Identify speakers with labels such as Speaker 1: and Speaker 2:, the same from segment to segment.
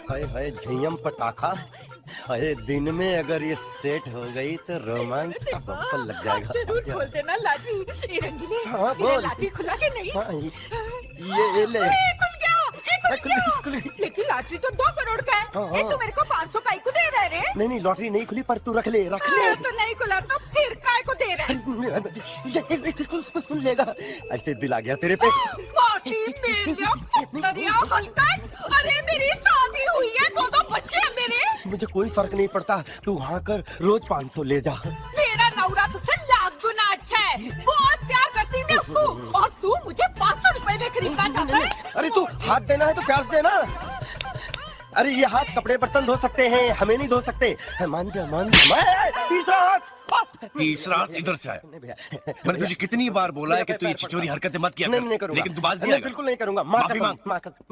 Speaker 1: हाय हाय झयम पटाखा। अरे दिन में अगर ये सेट हो गई तो रोमांस का बम्पर लग जाएगा।
Speaker 2: जरूर खोल देना लाठी। ये रंगीले,
Speaker 1: हाँ,
Speaker 2: मेरा
Speaker 1: बोल।
Speaker 2: लाठी खुला के नहीं?
Speaker 1: हाँ, ये ले।
Speaker 2: खुल गया, खुल
Speaker 1: खुल
Speaker 2: गया। लेकिन लाठी तो 2 करोड़ का है।
Speaker 1: हाँ,
Speaker 2: ये
Speaker 1: हाँ।
Speaker 2: तू मेरे को 500 का ही को दे रहे रे?
Speaker 1: नहीं लॉटरी नहीं खुली, पर तू रख ले रख ले।
Speaker 2: तो नहीं खुला तो फिर काय को दे रहे?
Speaker 1: सुन लेगा। ऐसे दिल आ गया तेरे पे।
Speaker 2: माटी मेलिया कुत्तरिया हलकट। अरे मेरी शादी हुई है, 2 बच्चे हैं मेरे।
Speaker 1: मुझे कोई फर्क नहीं पड़ता, तू वहाँ कर, रोज 500 ले जा।
Speaker 2: मेरा नौरा तुझसे लाख गुना अच्छा है। बहुत प्यार करती मैं उसको, और तू मुझे 500 रुपए में खरीदना चाहता है?
Speaker 1: अरे तू हाथ देना है तो प्यार से देना। अरे ये हाथ कपड़े बर्तन धो सकते हैं, हमें नहीं धो सकते। मान जा मान जा। तीसरा हाथ।
Speaker 3: तीसरा हाथ इधर से आया। मैंने तुझे कितनी बार बोला है कि तू ये चिचोरी हरकतें मत किया कर।
Speaker 1: नहीं करूंगा।
Speaker 3: लेकिन तू बात
Speaker 1: नहीं, बिल्कुल नहीं करूंगा। माफी मांग।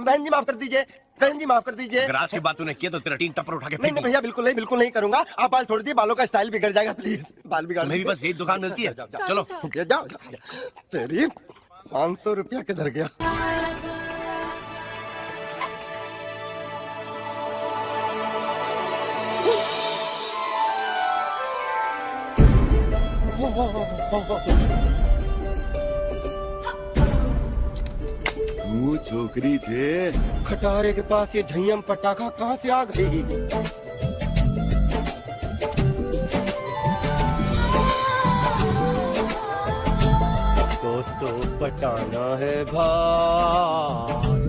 Speaker 1: बहन जी माफ कर दीजिए, बहन जी माफ कर दीजिए।
Speaker 3: अगर आज की बात तूने किया तो तेरा टीन टप्पर उठा के
Speaker 1: नहीं भैया, बिल्कुल नहीं करूंगा। आप बाल छोड़ दिए, बालों का स्टाइल बिगड़ जाएगा, प्लीज। बाल बिगाड़।
Speaker 3: मेरी बस यही दुकान मिलती है। चलो
Speaker 1: जाओ। तेरी 500 रुपया किधर गया?
Speaker 4: तू छोकरी छे,
Speaker 1: खटारे के पास ये झयम पटाखा कहाँ से आ गई? इसको तो पटाना है भाई।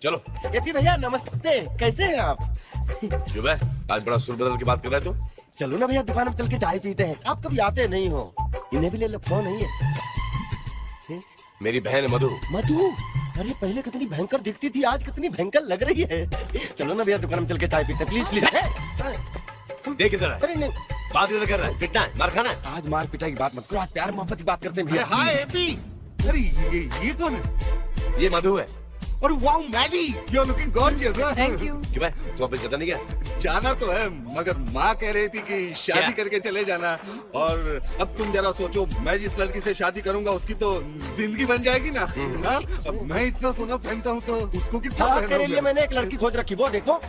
Speaker 3: चलो।
Speaker 1: एपी भैया नमस्ते, कैसे हैं आप?
Speaker 3: क्यों बे, आज बड़ा सुर बदल के बात कर रहा है तू?
Speaker 1: चलो ना भैया, दुकान में चल के चाय पीते हैं। आप कभी आते नहीं हो। इन्हें भी ले लो, कौन नहीं है?
Speaker 3: मेरी बहन है मधु।
Speaker 1: मधु? अरे पहले कितनी भयंकर दिखती थी, आज कितनी भयंकर लग रही है। चलो ना भैया, दुकान में चल के चाय पीते हैं, प्लीज प्लीज।
Speaker 3: देख इधर है।
Speaker 1: अरे नहीं,
Speaker 3: बात इधर कर रहा है, पिटना है, मार खाना है।
Speaker 1: आज मार पिटाई की बात मत करो, आज प्यार मोहब्बत की बात करते हैं भैया।
Speaker 4: Hi AP. अरे ये कौन है?
Speaker 3: ये मधु है।
Speaker 4: और wow Maddy, you are looking gorgeous.
Speaker 2: Thank you.
Speaker 3: क्यों बे, तू ऑफिस जाता नहीं क्या?
Speaker 4: जाना तो है, मगर माँ कह रही थी कि शादी
Speaker 3: क्या?
Speaker 4: करके चले जाना। और अब तुम जरा सोचो, मैं जिस लड़की से शादी करूंगा उसकी तो जिंदगी बन जाएगी ना। हाँ? अब मैं इतना सोना पहनता हूँ तो उसको कितना
Speaker 1: हाँ, तेरे लिए
Speaker 4: पहनाऊंगा?
Speaker 1: मैंने एक लड़की खोज रखी, वो देखो।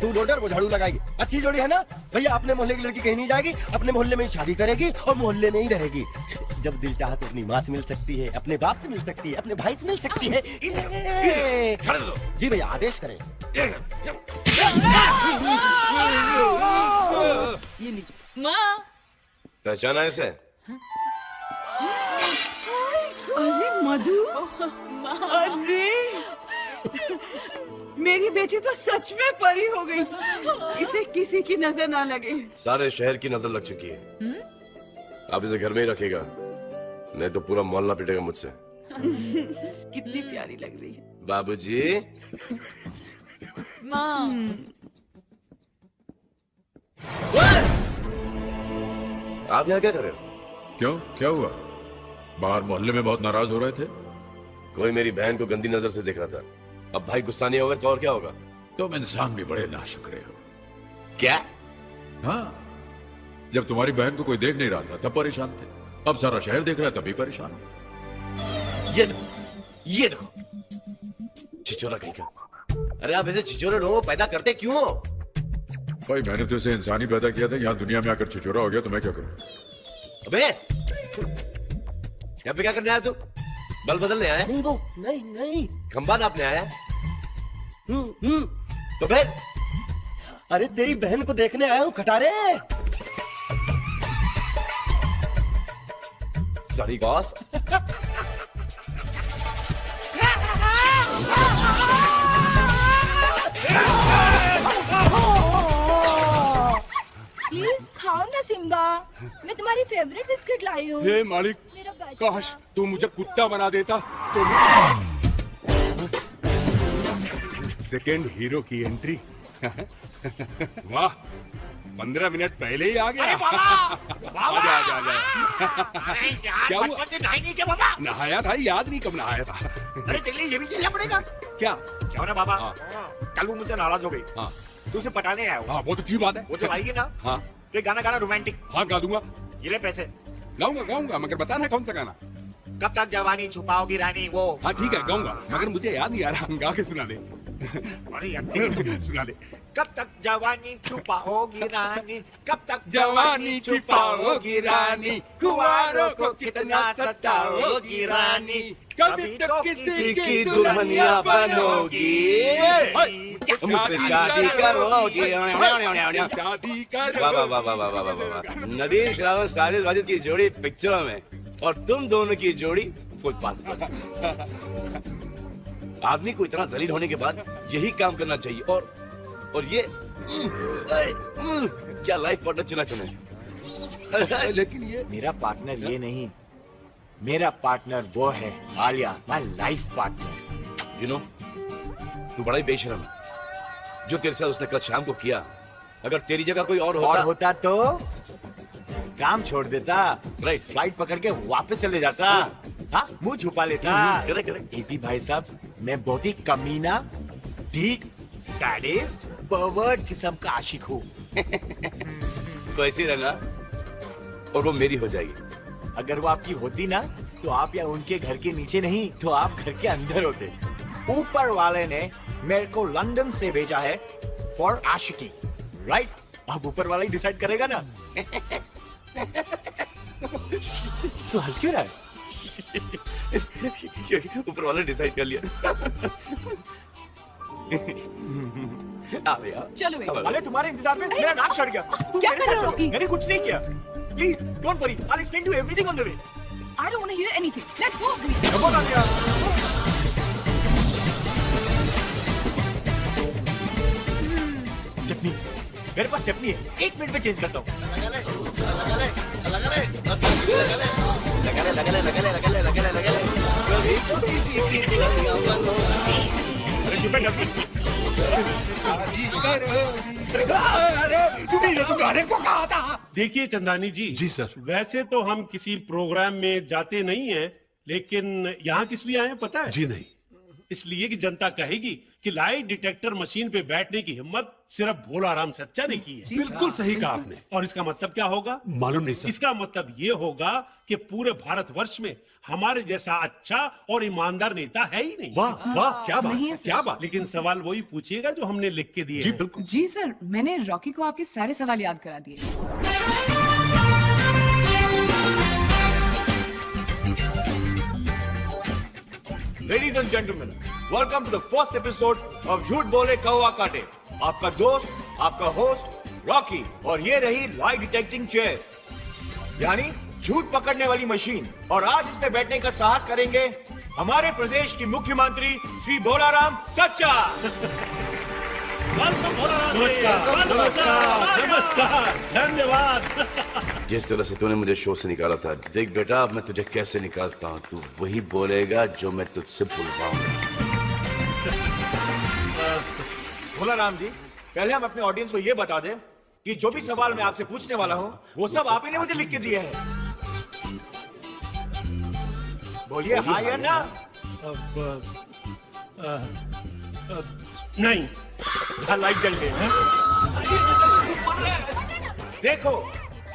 Speaker 1: तू लोडर, वो झाड़ू लगाएगी। अच्छी जोड़ी है ना भैया? अपने मोहल्ले की लड़की कहीं नहीं जाएगी, अपने मोहल्ले में ही शादी करेगी और मोहल्ले में ही रहेगी। जब दिल चाहे तो अपनी माँ से मिल सकती है, अपने बाप से मिल सकती है, अपने भाई से मिल सकती है।
Speaker 3: खड़े दो।
Speaker 1: जी भैया, आदेश करें।
Speaker 2: ये लीजिए। माँ।
Speaker 3: पहचाना है इसे?
Speaker 5: अरे मधु, अरे मेरी बेटी तो सच में परी हो गई। इसे किसी की नजर ना लगे।
Speaker 3: सारे शहर की नजर लग चुकी है। आप इसे घर में ही रखेगा, नहीं तो पूरा मोहल्ला पिटेगा मुझसे।
Speaker 5: कितनी प्यारी लग रही है।
Speaker 3: बाबूजी।
Speaker 2: माँ।
Speaker 3: आप यहाँ क्या कर रहे हो?
Speaker 6: क्यों, क्या हुआ? बाहर मोहल्ले में बहुत नाराज हो रहे थे।
Speaker 3: कोई मेरी बहन को गंदी नजर से देख रहा था। अब भाई गुस्सा नहीं होगा तो और क्या होगा?
Speaker 6: तुम इंसान भी बड़े नाशुक्रे हो।
Speaker 3: क्या?
Speaker 6: हाँ, जब तुम्हारी बहन को कोई देख नहीं रहा था तब परेशान थे, अब सारा शहर देख रहा है तभी परेशान हो।
Speaker 3: ये देखो छिचोरा कहीं का। अरे आप ऐसे छिचोरे लोगों को पैदा करते क्यों हो?
Speaker 6: भाई मैंने तो इसे इंसानी पैदा किया था, यहाँ दुनिया में आकर छिचोरा हो गया तो मैं क्या करूं?
Speaker 3: अबे यहाँ पे क्या करने आया तू? बल बदलने आया?
Speaker 1: नहीं वो, नहीं।
Speaker 3: खंबा नापने आया? तो फिर?
Speaker 1: अरे तेरी बहन को देखने आया हूँ खटारे।
Speaker 3: Sorry boss.
Speaker 2: प्लीज खाओ ना सिम्बा, मैं तुम्हारी फेवरेट बिस्किट लाई हूँ।
Speaker 4: हे मालिक,
Speaker 2: मेरा बच्चा।
Speaker 4: काश तू मुझे कुत्ता बना देता तो। सेकेंड हीरो की एंट्री। वाह, 15 मिनट पहले ही आ गया। आजा। क्या हुआ?
Speaker 7: नहाई नहीं क्या बाबा?
Speaker 4: नहाया था, याद नहीं कब नहाया था।
Speaker 7: अरे तेरे लिए ये भी झेलना पड़ेगा। क्या
Speaker 8: क्या हो ना बाबा, कल वो मुझसे नाराज हो गई।
Speaker 7: हाँ
Speaker 8: तू उसे पटाने आया हो।
Speaker 7: हाँ बहुत अच्छी बात है।
Speaker 8: वो जब आएगी ना,
Speaker 7: हाँ
Speaker 8: तो एक गाना गाना रोमांटिक।
Speaker 7: हाँ गा दूंगा,
Speaker 8: ये ले पैसे।
Speaker 7: गाऊंगा गाऊंगा, मगर बताना कौन सा गाना।
Speaker 8: कब तक जवानी छुपाओगी रानी, वो।
Speaker 7: हाँ ठीक है गाऊंगा, मगर मुझे याद नहीं आ रहा, गा के सुना दे।
Speaker 8: अरे यार,
Speaker 7: सुना दे।
Speaker 8: कब तक जवानी छुपाओगी रानी, कब तक
Speaker 7: जवानी छुपाओगी रानी, कुंवारों को कितना सताओगी रानी, कभी तो किसी की दुल्हनिया बनोगी,
Speaker 3: मुझसे शादी करोगी।
Speaker 7: शादी करोगी।
Speaker 3: वाह वाह वाह वाह वाह वाह वाह वाह। नदीम श्रावण साजिद वाजिद की जोड़ी पिक्चरों में और तुम दोनों की जोड़ी फुटपाथ पर। आदमी को इतना जलील होने के बाद यही काम करना चाहिए। और ये क्या लाइफ पार्टनर चुना चुने।
Speaker 7: लेकिन ये
Speaker 8: मेरा पार्टनर ये नहीं, मेरा पार्टनर वो है Alia, my life partner.
Speaker 3: You know, तू बड़ा ही बेशरम है। जो तेरे साथ उसने कल शाम को किया, अगर तेरी जगह कोई और होता
Speaker 8: तो काम छोड़ देता,
Speaker 3: राइट,
Speaker 8: फ्लाइट पकड़ के वापस चले जाता, हाँ मुंह छुपा लेता।
Speaker 3: Correct correct.
Speaker 8: एपी भाई साहब, मैं बहुत ही कमीना, ढीठ, सैडिस्ट, परवर्ट किस्म का आशिक हूँ।
Speaker 3: तो ऐसे ही रहना और वो मेरी हो जाएगी।
Speaker 8: अगर वो आपकी होती ना, तो आप या उनके घर के नीचे नहीं, तो आप घर के अंदर होते। ऊपर वाले ने मेरे को लंदन से भेजा है फॉर आशिकी, राइट? अब ऊपर वाला ही डिसाइड करेगा ना। तू हंस क्यों रहा है?
Speaker 3: ऊपर वाले डिसाइड कर लिया।
Speaker 2: चलो बेटा।
Speaker 8: अरे तुम्हारे इंतजार में मेरा नाक सड़ गया। तू
Speaker 2: क्या
Speaker 8: मेरे
Speaker 2: कर रहे
Speaker 8: साथ
Speaker 2: हो,
Speaker 8: चलो।
Speaker 2: रॉकी?
Speaker 8: मैंने कुछ नहीं किया। Please don't worry, I will explain to everything on the way.
Speaker 2: I don't want to hear anything. Let's go.
Speaker 8: कब आ गया? स्टेपनी, मेरे पास स्टेपनी है, 1 मिनट में चेंज करता हूँ। अरे चुप है डब्बी।
Speaker 7: तुम्ही तो गाने को कहा था।
Speaker 9: देखिए चंदानी जी।
Speaker 7: जी सर।
Speaker 9: वैसे तो हम किसी प्रोग्राम में जाते नहीं हैं, लेकिन यहाँ किस लिए आए हैं पता है?
Speaker 7: जी नहीं।
Speaker 9: इसलिए कि जनता कहेगी कि लाई डिटेक्टर मशीन पे बैठने की हिम्मत सिर्फ भोला राम सच्चा ने की है।
Speaker 7: बिल्कुल सही कहा आपने।
Speaker 9: और इसका मतलब क्या होगा?
Speaker 7: मालूम नहीं सर।
Speaker 9: इसका मतलब ये होगा कि पूरे भारतवर्ष में हमारे जैसा अच्छा और ईमानदार नेता है ही नहीं।
Speaker 7: वाह वाह, क्या बात
Speaker 2: नहीं है
Speaker 7: है,
Speaker 2: सर।
Speaker 7: क्या बात।
Speaker 9: लेकिन सवाल वही पूछिएगा जो हमने लिख के दिए
Speaker 7: जी
Speaker 9: हैं।
Speaker 7: बिल्कुल।
Speaker 2: जी सर, मैंने रॉकी को आपके सारे सवाल याद करा दिए।
Speaker 8: Ladies and gentlemen, welcome to the first episode of झूठ बोले कौवा काटे। आपका दोस्त, आपका होस्ट रॉकी, और ये रही लाई डिटेक्टिंग चेयर, यानी झूठ पकड़ने वाली मशीन। और आज इस पे बैठने का साहस करेंगे हमारे प्रदेश की मुख्यमंत्री श्री भोलाराम सच्चा।
Speaker 9: नमस्कार, नमस्कार, नमस्कार, धन्यवाद।
Speaker 3: जिस तरह से तूने मुझे शो से निकाला था, देख बेटा अब मैं तुझे कैसे निकालता हूँ। तू वही बोलेगा जो मैं तुझसे बुलवाऊंगा।
Speaker 8: भोलाराम जी, पहले हम अपने ऑडियंस को ये बता दें कि जो भी सवाल मैं आपसे पूछने वाला हूँ, वो सब आप ही ने मुझे लिख के दिया है। बोलिए हाँ या ना।
Speaker 9: नहीं,
Speaker 8: लाइट जल गई। देखो,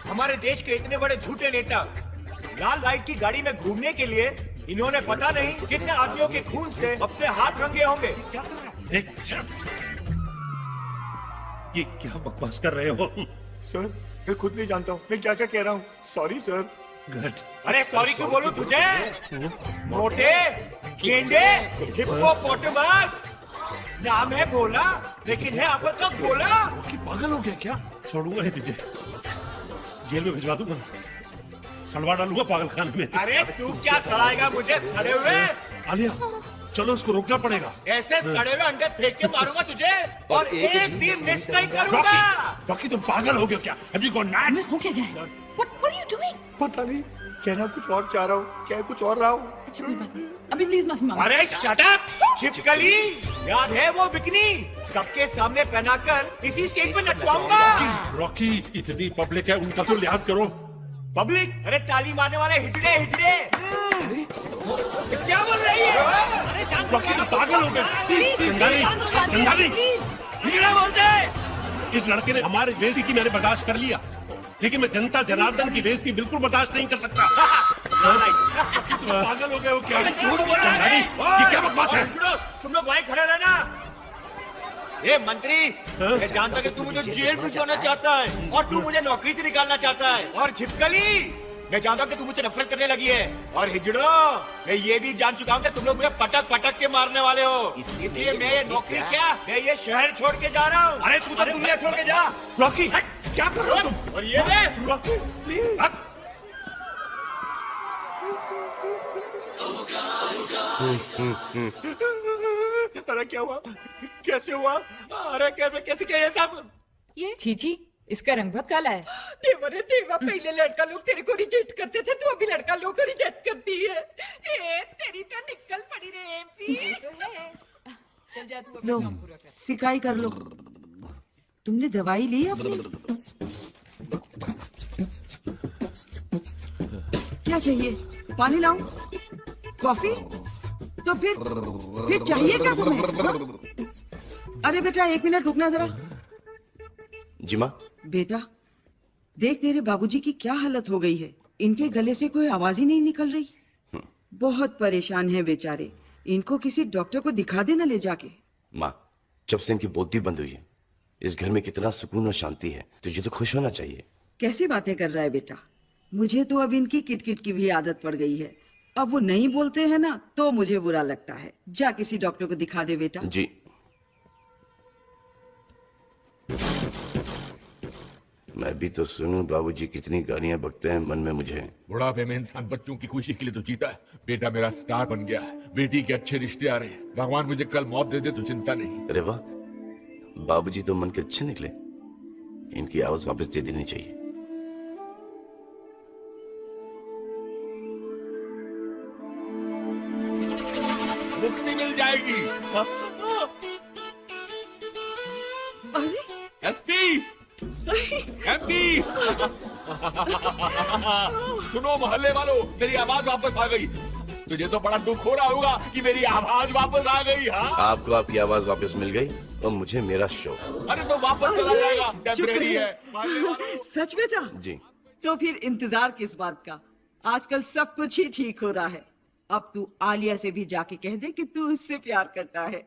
Speaker 8: हमारे देश के इतने बड़े झूठे नेता लाल लाइट की गाड़ी में घूमने के लिए इन्होंने पता नहीं कितने आदमियों के खून से अपने हाथ रंगे होंगे।
Speaker 9: ये क्या बकवास कर रहे हो?
Speaker 8: सर, मैं खुद नहीं जानता हूँ मैं क्या क्या कह रहा हूँ। Sorry sir.
Speaker 9: गुड।
Speaker 8: अरे सॉरी क्यों बोलूं तुझे? मोटे, गेंडे, हिप्पोपोटामस, नाम है भोला, लेकिन है आफत का गोला।
Speaker 9: पागल हो गया क्या? छोड़ूंगा नहीं तुझे, जेल में भिजवा दूंगा, सड़वा डालूंगा पागल खाने में।
Speaker 8: अरे तू क्या सड़ाएगा मुझे सड़े हुए?
Speaker 9: आलिया, चलो इसको रोकना पड़ेगा।
Speaker 8: ऐसे सड़े हुए अंडे फेंक के मारूंगा तुझे और एक भी मिस नहीं करूंगा।
Speaker 9: रॉकी तुम पागल हो गए क्या? Have you gone mad?
Speaker 2: हो क्या गया? What are you doing?
Speaker 8: पता नहीं, कहना कुछ और चाह रहा हूँ, क्या कुछ और रहा हूँ।
Speaker 2: अच्छा कोई बात नहीं, अभी प्लीज माफी मांगो।
Speaker 8: अरे शट अप, छिपकली, याद है वो बिकनी? सबके सामने पहनाकर इसी स्टेज पे नचवाऊंगा।
Speaker 9: रॉकी, इतनी पब्लिक है, उनका तो लिहाज करो।
Speaker 8: पब्लिक, अरे ताली मारने वाले हिजड़े हिजड़े।
Speaker 9: क्या बोल रही है? अरे शांत रॉकी, तुम पागल हो गए। चंदानी, हिजड़ा बोलते हैं। इस लड़के ने हमारी बेइज्जती की, मैंने बर्दाश्त कर लिया, लेकिन मैं जनता जनार्दन की बेइज्जती बिल्कुल बर्दाश्त नहीं कर सकता। पागल हो गए हो क्या?
Speaker 8: झूठ बोल रहा है।
Speaker 9: ये क्या बकवास है?
Speaker 8: तुम लोग वहीं खड़े रहना। ये मंत्री, मैं जानता कि तू मुझे जेल भिजवाना चाहता है और तू मुझे नौकरी से निकालना चाहता है। और छिपकली, मैं जानता हूँ कि तू मुझसे नफरत करने लगी है। और हिजड़ो, मैं ये भी जान चुका हूँ कि तुम लोग मुझे पटक पटक के मारने वाले हो। इसलिए मैं ये नौकरी क्या, मैं ये शहर छोड़ के जा रहा हूँ।
Speaker 9: अरे तू तो दुनिया छोड़ के जा। रॉकी, क्या कर रहे हो तुम?
Speaker 8: और ये ले,
Speaker 9: रॉकी, प्लीज।
Speaker 8: अरे क्या हुआ, कैसे हुआ? अरे कैसे क्या ये सब?
Speaker 2: ये
Speaker 10: चीची, इसका रंग बहुत काला है।
Speaker 2: देवा रे देवा, पहले लड़का लोग तेरे को रिजेक्ट करते थे, तू अभी लड़का लोग को रिजेक्ट करती है। ए, तेरी तो निकल पड़ी रे एमपी।
Speaker 10: चल जा तू,
Speaker 5: लो, सिकाई कर लो। तुमने दवाई ली अपनी? क्या चाहिए? पानी लाऊं? कॉफी? तो फिर चाहिए क्या तुम्हें? हाँ? अरे बेटा, 1 मिनट रुकना जरा।
Speaker 3: जी माँ।
Speaker 5: बेटा, देख तेरे बाबूजी की क्या हालत हो गई है। इनके गले से कोई आवाज ही नहीं निकल रही। बहुत परेशान है बेचारे। इनको किसी डॉक्टर को दिखा देना ले जाके।
Speaker 3: माँ, जब से इनकी बोलती बंद हुई है, इस घर में कितना सुकून और शांति है, तुझे तो खुश होना चाहिए।
Speaker 5: कैसी बातें कर रहा है बेटा? मुझे तो अब इनकी किटकिट की भी आदत पड़ गई है। अब वो नहीं बोलते हैं ना, तो मुझे बुरा लगता है। जा किसी डॉक्टर को दिखा दे बेटा।
Speaker 3: जी। मैं भी तो सुनूं बाबूजी कितनी गालियां बकते हैं मन में मुझे।
Speaker 6: बुढ़ापे में इंसान बच्चों की खुशी के लिए तो जीता है। बेटा मेरा स्टार बन गया है, बेटी के अच्छे रिश्ते आ रहे हैं। भगवान मुझे कल मौत दे दे तो चिंता नहीं।
Speaker 3: अरे वाह, बाबूजी तो मन के अच्छे निकले। इनकी आवाज वापस दे देनी चाहिए।
Speaker 6: मुक्ति मिल जाएगी।
Speaker 5: अरे
Speaker 6: एसपी, एमपी, सुनो मोहल्ले वालों, मेरी आवाज वापस आ गई। तुझे तो बड़ा दुख हो रहा होगा कि मेरी आवाज वापस आ गई। हाँ,
Speaker 3: आपको आपकी आवाज वापस मिल गई और मुझे मेरा शो।
Speaker 6: अरे तो वापस चला जाएगा, टेम्परेरी है।
Speaker 5: सच बेटा?
Speaker 3: जी।
Speaker 5: तो फिर इंतजार किस बात का? आजकल सब कुछ ही ठीक हो रहा है। अब तू आलिया से भी जाके कह दे कि तू उससे प्यार करता है।